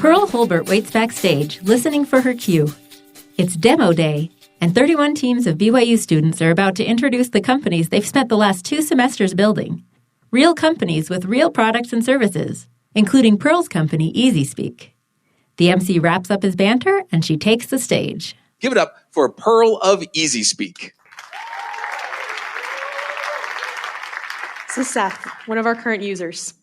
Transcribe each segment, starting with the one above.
Pearl Hulbert waits backstage, listening for her cue. It's demo day, and 31 teams of BYU students are about to introduce the companies they've spent the last 2 semesters building. Real companies with real products and services, including Pearl's company, Easyspeak. The MC wraps up his banter, and she takes the stage. Give it up for Pearl of Easyspeak. This is Seth, one of our current users.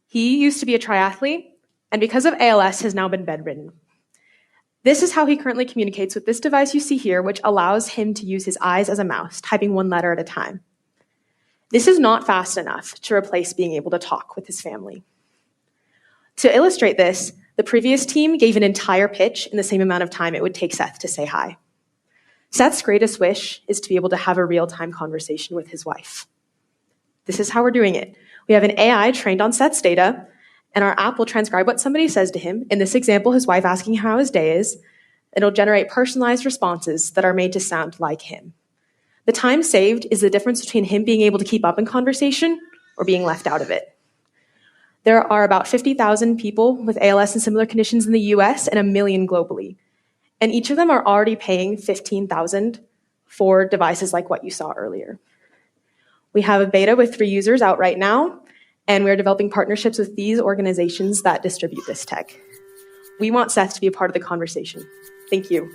He used to be a triathlete, and because of ALS has now been bedridden. This is how he currently communicates with this device you see here, which allows him to use his eyes as a mouse, typing 1 letter at a time. This is not fast enough to replace being able to talk with his family. To illustrate this, the previous team gave an entire pitch in the same amount of time it would take Seth to say hi. Seth's greatest wish is to be able to have a real-time conversation with his wife. This is how we're doing it. We have an AI trained on Seth's data, and our app will transcribe what somebody says to him. In this example, his wife asking how his day is. It'll generate personalized responses that are made to sound like him. The time saved is the difference between him being able to keep up in conversation or being left out of it. There are about 50,000 people with ALS and similar conditions in the US and 1 million globally. And each of them are already paying $15,000 for devices like what you saw earlier. We have a beta with 3 users out right now, and we're developing partnerships with these organizations that distribute this tech. We want Seth to be a part of the conversation. Thank you.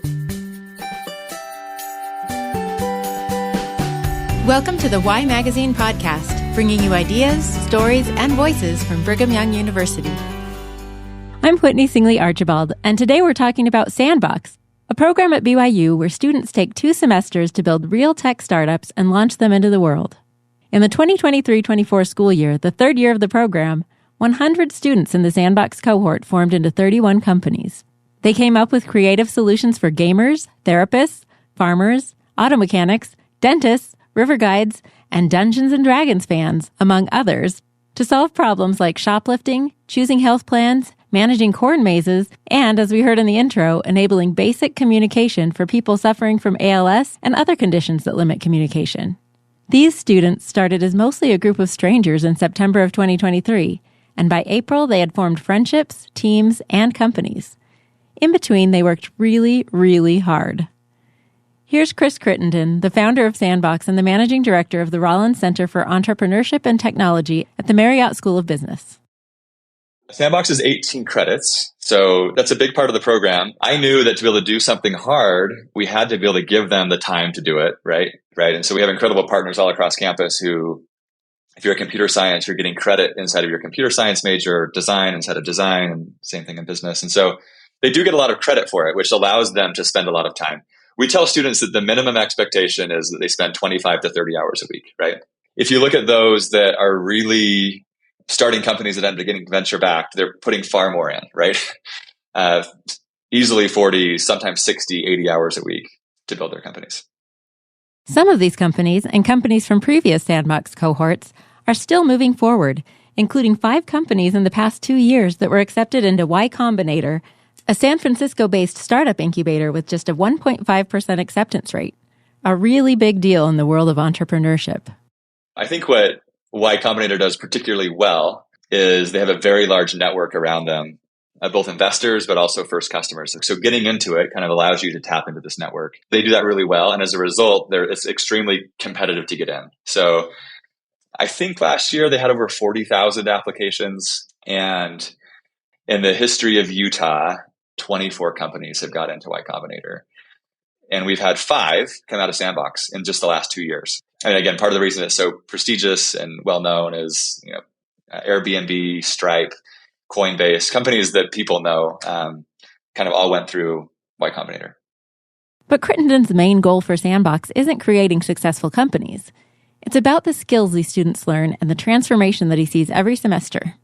Welcome to the Why Magazine podcast, bringing you ideas, stories, and voices from Brigham Young University. I'm Whitney Singley Archibald, and today we're talking about Sandbox, a program at BYU where students take 2 semesters to build real tech startups and launch them into the world. In the 2023-24 school year, the 3rd year of the program, 100 students in the Sandbox cohort formed into 31 companies. They came up with creative solutions for gamers, therapists, farmers, auto mechanics, dentists, river guides, and Dungeons & Dragons fans, among others, to solve problems like shoplifting, choosing health plans, managing corn mazes, and, as we heard in the intro, enabling basic communication for people suffering from ALS and other conditions that limit communication. These students started as mostly a group of strangers in September of 2023, and by April they had formed friendships, teams, and companies. In between, they worked really, really hard. Here's Chris Crittenden, the founder of Sandbox and the managing director of the Rollins Center for Entrepreneurship and Technology at the Marriott School of Business. Sandbox is 18 credits, so that's a big part of the program. I knew that to be able to do something hard, we had to be able to give them the time to do it, right? And so we have incredible partners all across campus who, if you're a computer science, you're getting credit inside of your computer science major, design inside of design, and same thing in business. And so they do get a lot of credit for it, which allows them to spend a lot of time. We tell students that the minimum expectation is that they spend 25 to 30 hours a week, right? If you look at those that are really starting companies that end up getting venture backed, they're putting far more in, right? Easily 40, sometimes 60, 80 hours a week to build their companies. Some of these companies and companies from previous Sandbox cohorts are still moving forward, including 5 companies in the past 2 years that were accepted into Y Combinator, a San Francisco-based startup incubator with just a 1.5% acceptance rate. A really big deal in the world of entrepreneurship. I think what Y Combinator does particularly well is they have a very large network around them, both investors, but also first customers. So getting into it kind of allows you to tap into this network. They do that really well. And as a result, it's extremely competitive to get in. So I think last year they had over 40,000 applications. And in the history of Utah, 24 companies have got into Y Combinator. And we've had 5 come out of Sandbox in just the last 2 years. And again, part of the reason it's so prestigious and well-known is, Airbnb, Stripe, Coinbase, companies that people know, kind of all went through Y Combinator. But Crittenden's main goal for Sandbox isn't creating successful companies. It's about the skills these students learn and the transformation that he sees every semester.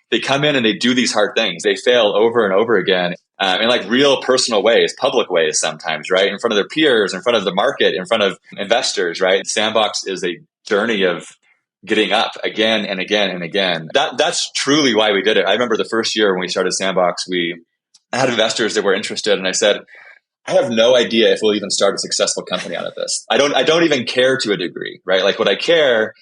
They come in and they do these hard things. They fail over and over again in like real personal ways, public ways sometimes, right? In front of their peers, in front of the market, in front of investors, right? Sandbox is a journey of getting up again and again and again. That's truly why we did it. I remember the first year when we started Sandbox, we had investors that were interested, and I said, I have no idea if we'll even start a successful company out of this. I don't even care to a degree, right? Like what I care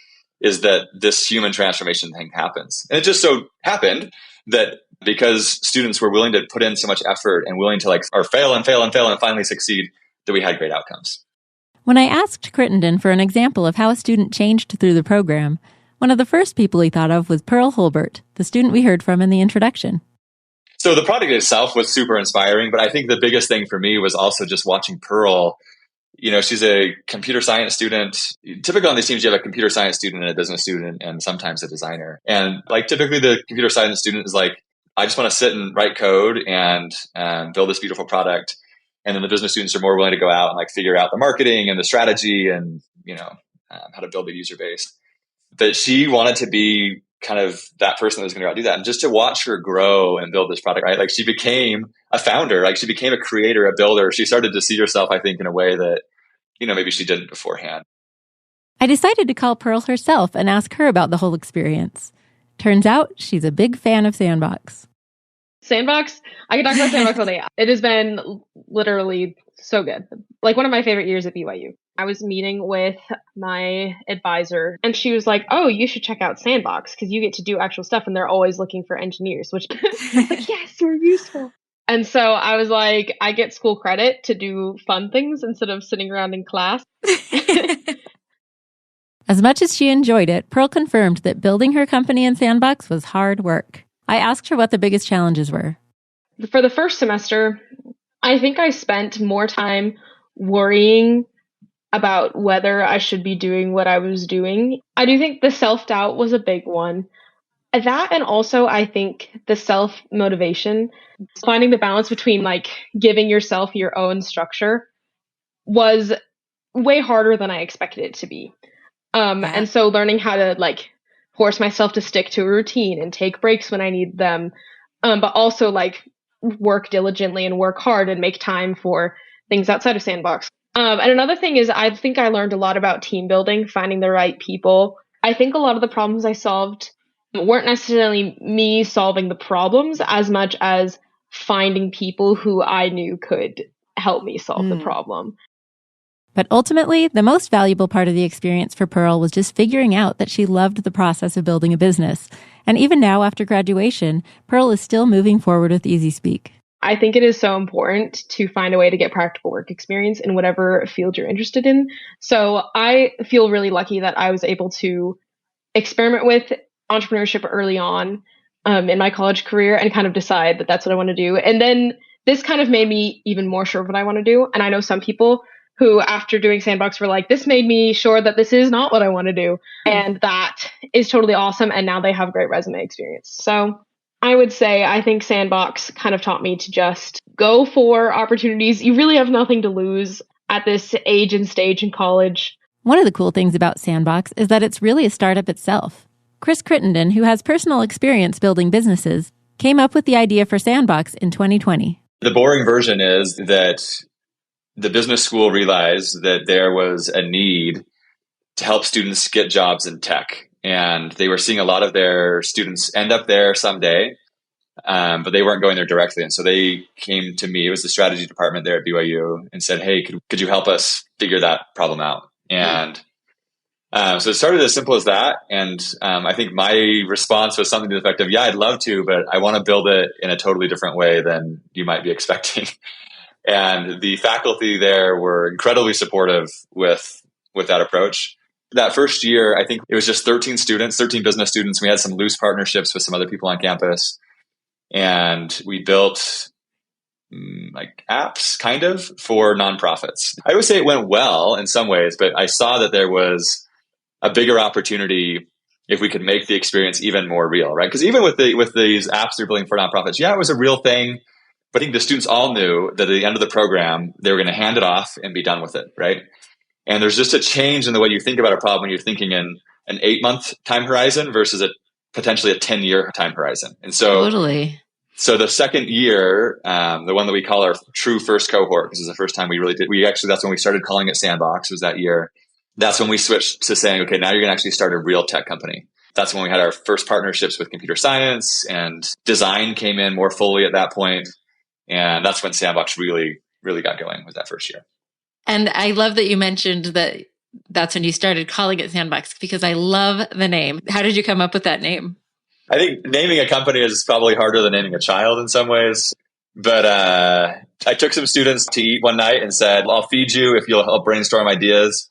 is that this human transformation thing happens. And it just so happened that because students were willing to put in so much effort and willing to fail and fail and fail and finally succeed, that we had great outcomes. When I asked Crittenden for an example of how a student changed through the program, one of the first people he thought of was Pearl Hulbert, the student we heard from in the introduction. So the product itself was super inspiring, but I think the biggest thing for me was also just watching Pearl. She's a computer science student. Typically on these teams, you have a computer science student and a business student and sometimes a designer. And typically the computer science student is I just want to sit and write code and build this beautiful product. And then the business students are more willing to go out and figure out the marketing and the strategy and, how to build a user base. But she wanted to be kind of that person that was going to go out and do that. And just to watch her grow and build this product, right? She became a founder, she became a creator, a builder. She started to see herself, I think, in a way that, maybe she didn't beforehand. I decided to call Pearl herself and ask her about the whole experience. Turns out she's a big fan of Sandbox. Sandbox? I can talk about Sandbox all day. It has been literally so good. One of my favorite years at BYU. I was meeting with my advisor and she was like, oh, you should check out Sandbox because you get to do actual stuff and they're always looking for engineers, which yes, we're useful. And so I was like, I get school credit to do fun things instead of sitting around in class. As much as she enjoyed it, Pearl confirmed that building her company in Sandbox was hard work. I asked her what the biggest challenges were. For the first semester, I think I spent more time worrying about whether I should be doing what I was doing. I do think the self-doubt was a big one. That, and also I think the self-motivation, finding the balance between giving yourself your own structure was way harder than I expected it to be. And so learning how to force myself to stick to a routine and take breaks when I need them, but also work diligently and work hard and make time for things outside of Sandbox. And another thing is I think I learned a lot about team building, finding the right people. I think a lot of the problems I solved weren't necessarily me solving the problems as much as finding people who I knew could help me solve the problem. But ultimately, the most valuable part of the experience for Pearl was just figuring out that she loved the process of building a business. And even now, after graduation, Pearl is still moving forward with Easyspeak. I think it is so important to find a way to get practical work experience in whatever field you're interested in. So I feel really lucky that I was able to experiment with entrepreneurship early on in my college career and kind of decide that that's what I want to do. And then this kind of made me even more sure of what I want to do. And I know some people who, after doing Sandbox, were like, this made me sure that this is not what I want to do. And that is totally awesome. And now they have great resume experience. So I would say I think Sandbox kind of taught me to just go for opportunities. You really have nothing to lose at this age and stage in college. One of the cool things about Sandbox is that it's really a startup itself. Chris Crittenden, who has personal experience building businesses, came up with the idea for Sandbox in 2020. The boring version is that the business school realized that there was a need to help students get jobs in tech. And they were seeing a lot of their students end up there someday, but they weren't going there directly. And so they came to me, it was the strategy department there at BYU, and said, hey, could you help us figure that problem out? And so it started as simple as that. And I think my response was something to the effect of, yeah, I'd love to, but I want to build it in a totally different way than you might be expecting. And the faculty there were incredibly supportive with that approach. That first year, I think it was just 13 students, 13 business students. We had some loose partnerships with some other people on campus. And we built apps kind of for nonprofits. I would say it went well in some ways, but I saw that there was a bigger opportunity if we could make the experience even more real, right? Because even with these apps they're building for nonprofits, yeah, it was a real thing. But I think the students all knew that at the end of the program, they were going to hand it off and be done with it, right? And there's just a change in the way you think about a problem when you're thinking in an 8-month time horizon versus potentially a 10-year time horizon. And so, Totally. So the second year, the one that we call our true first cohort, this is the first time we really did. That's when we started calling it Sandbox, was that year. That's when we switched to saying, okay, now you're going to actually start a real tech company. That's when we had our first partnerships with computer science, and design came in more fully at that point. And that's when Sandbox really, really got going, was that first year. And I love that you mentioned that that's when you started calling it Sandbox, because I love the name. How did you come up with that name? I think naming a company is probably harder than naming a child in some ways. But I took some students to eat one night and said, I'll feed you if you'll help brainstorm ideas.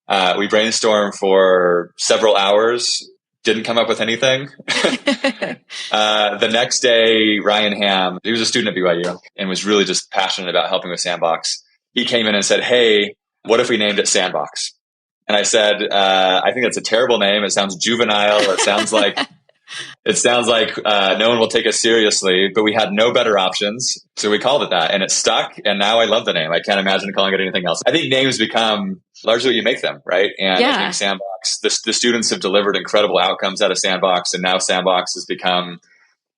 We brainstormed for several hours, didn't come up with anything. The next day, Ryan Ham, he was a student at BYU and was really just passionate about helping with Sandbox. He came in and said, hey, what if we named it Sandbox? And I said, I think that's a terrible name. It sounds juvenile. It sounds like no one will take us seriously, but we had no better options. So we called it that and it stuck. And now I love the name. I can't imagine calling it anything else. I think names become largely what you make them, right? And I think Sandbox, the students have delivered incredible outcomes out of Sandbox. And now Sandbox has become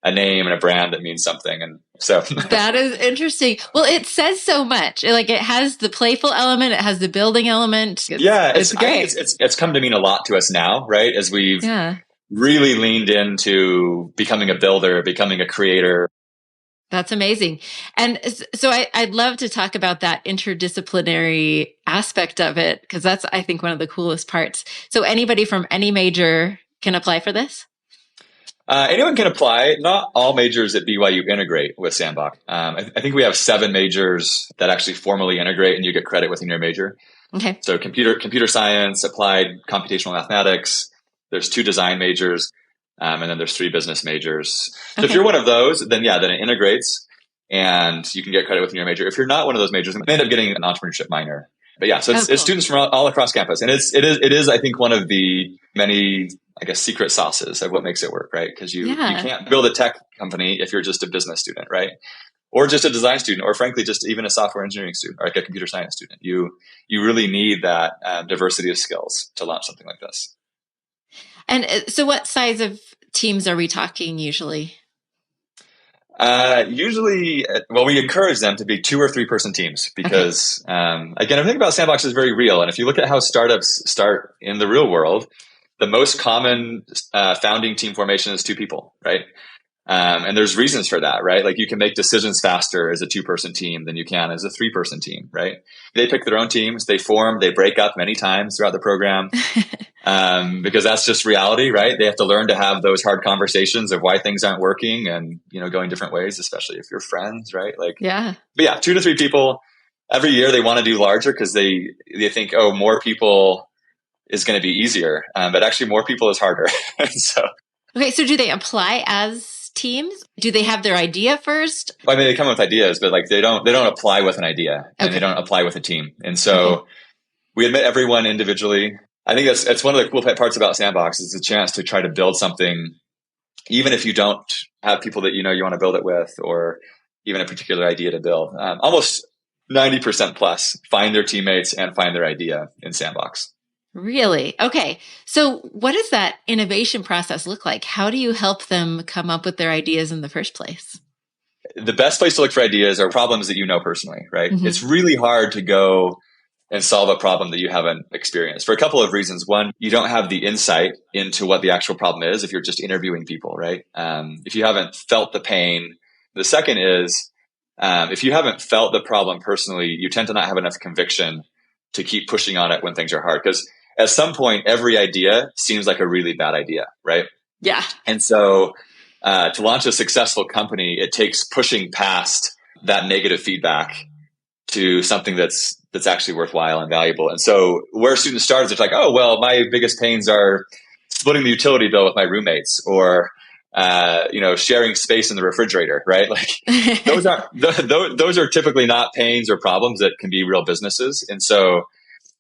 a name and a brand that means something. And so that is interesting. Well, it says so much. Like it has the playful element, it has the building element. It's great. It's come to mean a lot to us now, right? As we've really leaned into becoming a builder, becoming a creator. That's amazing. And so I'd love to talk about that interdisciplinary aspect of it, because that's, I think, one of the coolest parts. So anybody from any major can apply for this? Anyone can apply. Not all majors at BYU integrate with Sandbox. I think we have 7 majors that actually formally integrate and you get credit within your major. Okay. So computer science, applied computational mathematics, there's 2 design majors, and then there's 3 business majors. So if you're one of those, then it integrates and you can get credit within your major. If you're not one of those majors, you may end up getting an entrepreneurship minor. But so it's students from all across campus. And it is, I think, one of the many, I guess, secret sauces of what makes it work, right? Because you can't build a tech company if you're just a business student, right? Or just a design student, or frankly, just even a software engineering student or like a computer science student. You really need that diversity of skills to launch something like this. And so what size of teams are we talking usually? Usually, we encourage them to be 2 or 3 person teams because, again, everything about Sandbox is very real. And if you look at how startups start in the real world, the most common founding team formation is 2 people, right? And there's reasons for that, right? Like you can make decisions faster as a 2-person team than you can as a 3-person team, right? They pick their own teams, they form, they break up many times throughout the program because that's just reality, right? They have to learn to have those hard conversations of why things aren't working and, going different ways, especially if you're friends, right? But 2 to 3 people. Every year they want to do larger because they think, more people is going to be easier. But actually more people is harder. So do they apply as teams? Do they have their idea first? I mean, they come with ideas, but they don't apply with an idea and they don't apply with a team. And so we admit everyone individually. I think that's one of the cool parts about Sandbox is the chance to try to build something, even if you don't have people that you want to build it with, or even a particular idea to build. Almost 90% plus find their teammates and find their idea in Sandbox. Really? Okay. So what does that innovation process look like? How do you help them come up with their ideas in the first place? The best place to look for ideas are problems that you know personally, right? Mm-hmm. It's really hard to go and solve a problem that you haven't experienced for a couple of reasons. One, you don't have the insight into what the actual problem is if you're just interviewing people, right? If you haven't felt the pain. The second is, if you haven't felt the problem personally, you tend to not have enough conviction to keep pushing on it when things are hard. Because at some point, every idea seems like a really bad idea, right? Yeah. And so to launch a successful company, it takes pushing past that negative feedback to something that's actually worthwhile and valuable. And so where students start is it's like, my biggest pains are splitting the utility bill with my roommates, or sharing space in the refrigerator, right? Like those are typically not pains or problems that can be real businesses. And so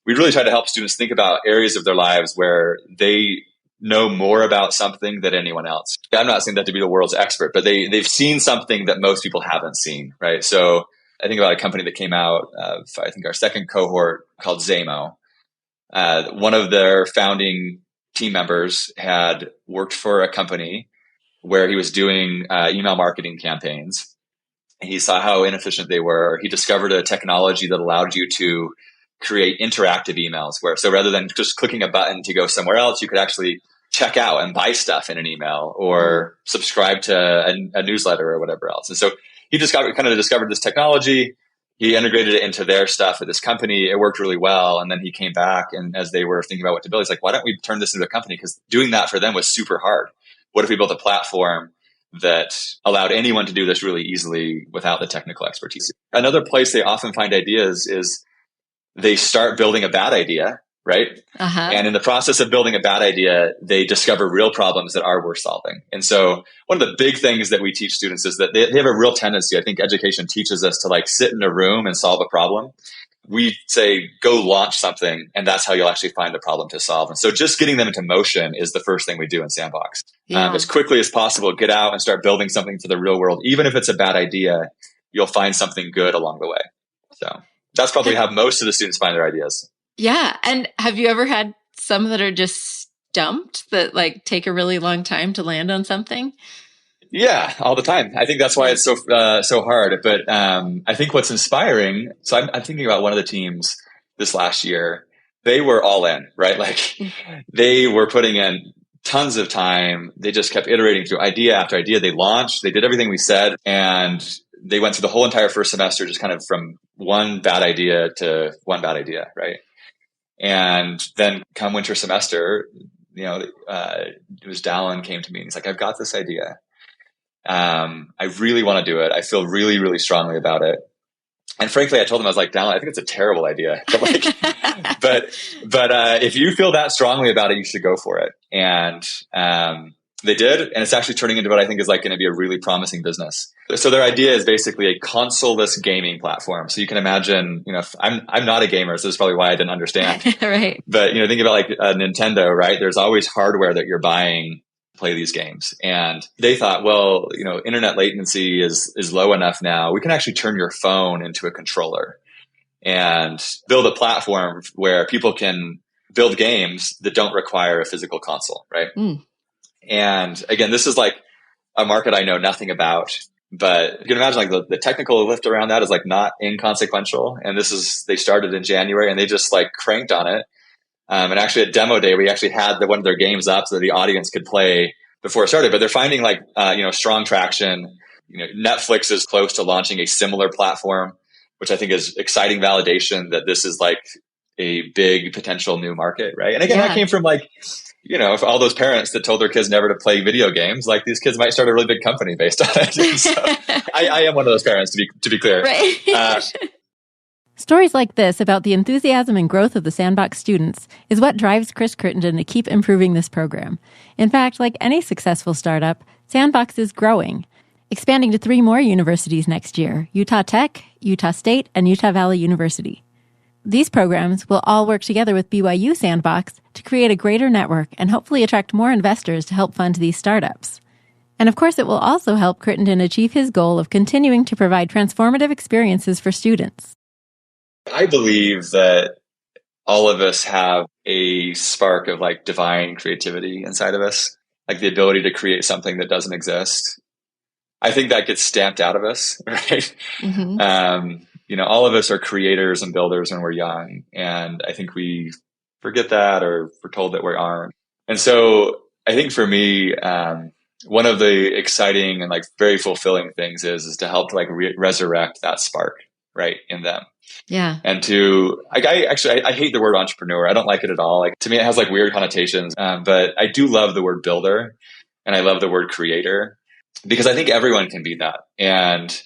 we really try to help students think about areas of their lives where they know more about something than anyone else. I'm not saying that to be the world's expert, but they've seen something that most people haven't seen, right? So I think about a company that came out of, I think, our second cohort called Zamo. One of their founding team members had worked for a company where he was doing email marketing campaigns. He saw how inefficient they were. He discovered a technology that allowed you to create interactive emails so rather than just clicking a button to go somewhere else, you could actually check out and buy stuff in an email or subscribe to a newsletter or whatever else. And so he discovered this technology. He integrated it into their stuff at this company. It worked really well. And then he came back, and as they were thinking about what to build, he's like, why don't we turn this into a company? Because doing that for them was super hard. what if we built a platform that allowed anyone to do this really easily without the technical expertise? Another place they often find ideas is they start building a bad idea, right? And in the process of building a bad idea, they discover real problems that are worth solving. And so one of the big things that we teach students is that they have a real tendency, I think education teaches us to like sit in a room and solve a problem. We say, go launch something, and that's how you'll actually find the problem to solve. And so just getting them into motion is the first thing we do in Sandbox. As quickly as possible, get out and start building something for the real world. Even if it's a bad idea, you'll find something good along the way. So that's probably how most of the students find their ideas. Yeah. And have you ever had some that are just stumped that like take a really long time to land on something? Yeah, all the time. I think that's why it's so hard. But I think what's inspiring. So I'm thinking about one of the teams this last year. They were all in, right? Like they were putting in tons of time. They just kept iterating through idea after idea. They launched. They did everything we said, and they went through the whole entire first semester, just kind of from one bad idea to one bad idea, right? And then come winter semester, it was Dallin came to me and he's like, I've got this idea. I really want to do it. I feel really, really strongly about it. And frankly, I told him, I was like, Dallin, I think it's a terrible idea. But if you feel that strongly about it, you should go for it. And they did. And it's actually turning into what I think is like going to be a really promising business. So their idea is basically a console-less gaming platform. So you can imagine, I'm not a gamer, so this is probably why I didn't understand. Right. But, think about like a Nintendo, right? There's always hardware that you're buying to play these games. And they thought, well, internet latency is low enough now. We can actually turn your phone into a controller and build a platform where people can build games that don't require a physical console, right? And again, this is like a market I know nothing about, but you can imagine like the technical lift around that is like not inconsequential. And they started in January and they just like cranked on it. And actually at demo day, we actually had one of their games up so that the audience could play before it started, but they're finding like, strong traction. Netflix is close to launching a similar platform, which I think is exciting validation that this is like a big potential new market. Right. And again, that came from like, for all those parents that told their kids never to play video games, like these kids might start a really big company based on it. So I am one of those parents, to be clear. Right. Stories like this about the enthusiasm and growth of the Sandbox students is what drives Chris Crittenden to keep improving this program. In fact, like any successful startup, Sandbox is growing, expanding to 3 more universities next year: Utah Tech, Utah State, and Utah Valley University. These programs will all work together with BYU Sandbox to create a greater network and hopefully attract more investors to help fund these startups. And of course, it will also help Crittenden achieve his goal of continuing to provide transformative experiences for students. I believe that all of us have a spark of like divine creativity inside of us, like the ability to create something that doesn't exist. I think that gets stamped out of us, right? All of us are creators and builders when we're young. And I think we forget that, or we're told that we aren't. And so I think for me, one of the exciting and like very fulfilling things is to help like resurrect that spark, right, in them. Yeah. And I hate the word entrepreneur. I don't like it at all. Like to me, it has like weird connotations. But I do love the word builder, and I love the word creator, because I think everyone can be that. And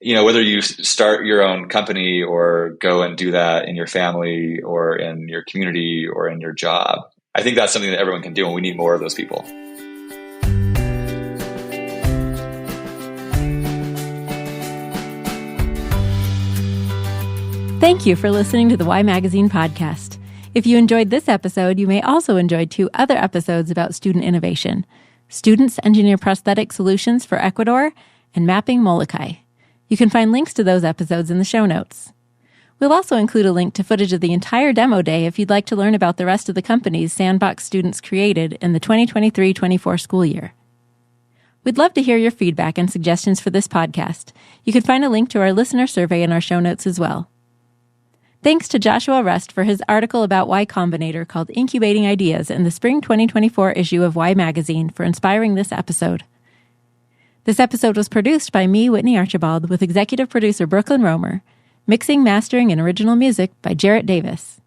whether you start your own company or go and do that in your family or in your community or in your job, I think that's something that everyone can do, and we need more of those people. Thank you for listening to the Y Magazine podcast. If you enjoyed this episode, you may also enjoy 2 other episodes about student innovation: Students Engineer Prosthetic Solutions for Ecuador and Mapping Molokai. You can find links to those episodes in the show notes. We'll also include a link to footage of the entire demo day if you'd like to learn about the rest of the companies Sandbox students created in the 2023-24 school year. We'd love to hear your feedback and suggestions for this podcast. You can find a link to our listener survey in our show notes as well. Thanks to Joshua Rust for his article about Y Combinator called Incubating Ideas in the spring 2024 issue of Y Magazine for inspiring this episode. This episode was produced by me, Whitney Archibald, with executive producer Brooklyn Romer, mixing, mastering, and original music by Jarrett Davis.